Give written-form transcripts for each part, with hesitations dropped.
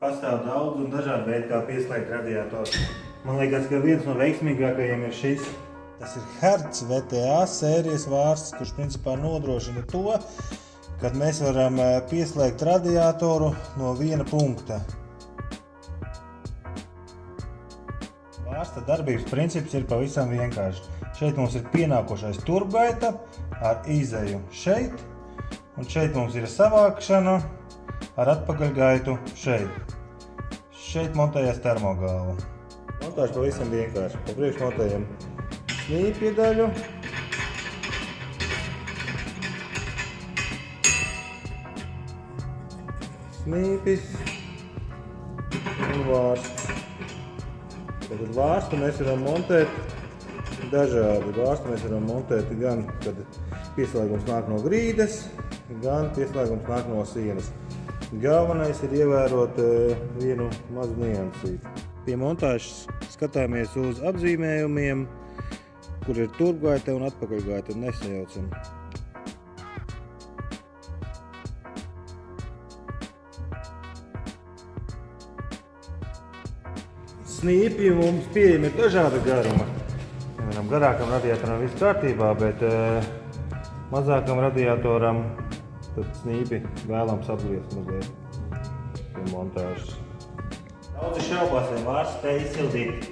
Pastāv daudz un dažādi veidi, kā pieslēgt radiatoru. Man liekas, ka viens no veiksmīgākajiem ir šis. Tas ir Hertz VTA sērijas vārsts, kurš principā nodrošina to, kad mēs varam pieslēgt radiatoru no viena punkta. Vārsta darbības princips ir pavisam vienkāršs. Šeit mums ir pienākošais turgaita ar izeju šeit, un šeit mums ir savākšana ar atpakaļgaitu šeit. Šeit montējas termogāla. Montāža pavisam vienkārši. Pa priekš montējam snīpju daļu. Snīpis un vārsts. Tad vārstu mēs varam montēt dažādi. Vārstu mēs varam montēt gan, kad pieslēgums nāk no grīdas, gan pieslēgums nāk no sienas. Galvenais ir ievērot vienu mazu niansīti. Pie montāžas skatāmies uz apzīmējumiem, kur ir turpgaita un atpakaļgaita, nesajaucam. Snīpji mums pieejami ir dažāda garuma. Garākam radiatoram viss kārtībā, bet mazākam radiatoram tad snīpi vēlams apgriezt mazliet pie montāžas. Daudzi šaubās, vai vārsts spēj izsildīt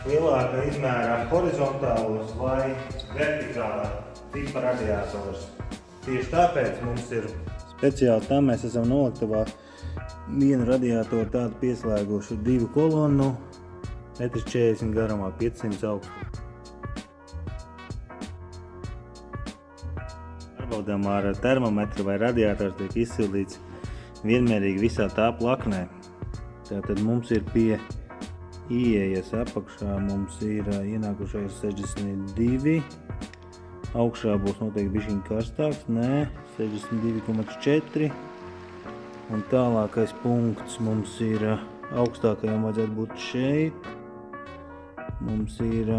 lielāka izmēra horizontālus vai vertikālā tipa radiators. Tieši tāpēc mums ir speciāli tam mēs esam noliktavā vienu radiatoru tādu pieslēguši 2 kolonu, 1,40 m garumā, 500 augstu. Pārbaudām ar termometru vai radiators tiek izsildīts vienmērīgi visā tā plaknē. Tātad mums ir pie ieejas apakšā mums ir ienākušais 62, augšā būs noteikti bišķiņ karstāks, 62,4 un tālākais punkts mums ir augstākajam vajadzētu būt šeit, mums ir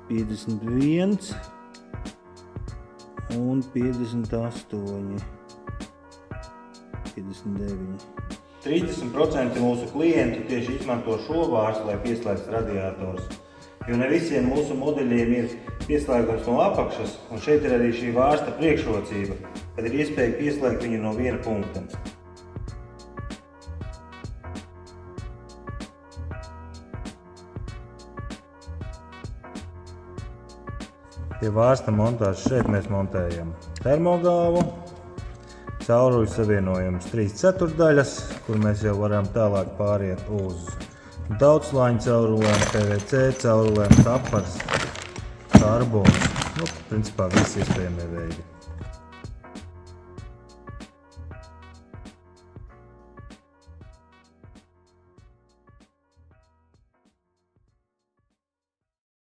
51 un 58. 59. 30% mūsu klientu tieši izmanto šo vārstu, lai pieslēgtu radiators. Jo ne visiem mūsu modeļiem ir pieslēgums no apakšas, un šeit ir arī šī vārsta priekšrocība, kad ir iespēja pieslēgt viņu no viena punkta. Pie vārsta montāžas šeit mēs montējam termogālu, cauruļu savienojums 3/4, kur mēs jau varam tālāk pāriet uz daudzslāņu caurulēm, PVC caurulēm, kapars, karbons, principā visi iespējamie veidi.